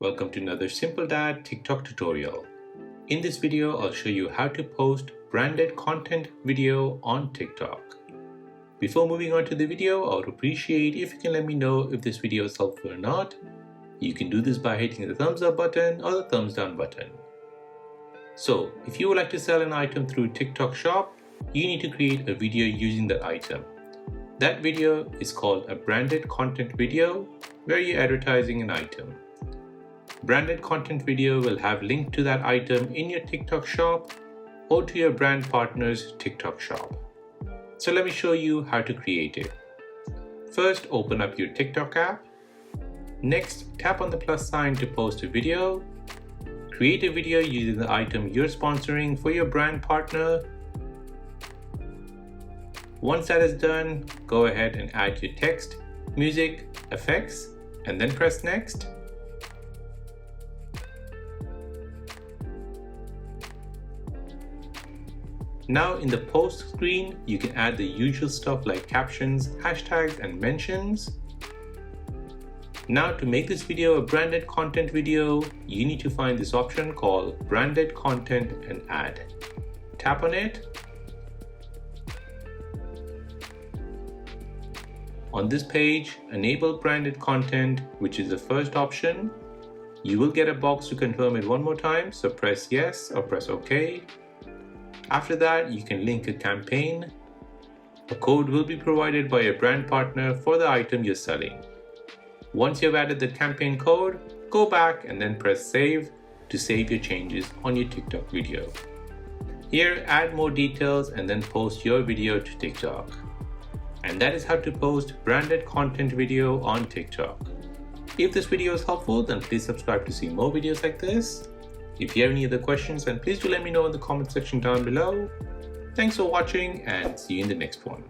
Welcome to another Simple Dad TikTok tutorial. In this video, I'll show you how to post branded content video on TikTok. Before moving on to the video, I would appreciate if you can let me know if this video is helpful or not. You can do this by hitting the thumbs up button or the thumbs down button. So, if you would like to sell an item through TikTok Shop, you need to create a video using that item. That video is called a branded content video, where you're advertising an item. Branded content video will have link to that item in your TikTok shop or to your brand partner's TikTok shop. So let me show you how to create it. First, open up your TikTok app. Next, tap on the plus sign to post a video. Create a video using the item you're sponsoring for your brand partner. Once that is done, go ahead and add your text, music, effects, and then press next. Now in the post screen, you can add the usual stuff like captions, hashtags, and mentions. Now to make this video a branded content video, you need to find this option called Branded Content and Add. Tap on it. On this page, enable branded content, which is the first option. You will get a box to confirm it one more time, so press yes or press OK. After that, you can link a campaign. A code will be provided by a brand partner for the item you're selling. Once you've added the campaign code, go back and then press save to save your changes on your TikTok video. Here, add more details and then post your video to TikTok. And that is how to post branded content video on TikTok. If this video is helpful, then please subscribe to see more videos like this. If you have any other questions, then please do let me know in the comment section down below. Thanks for watching and see you in the next one.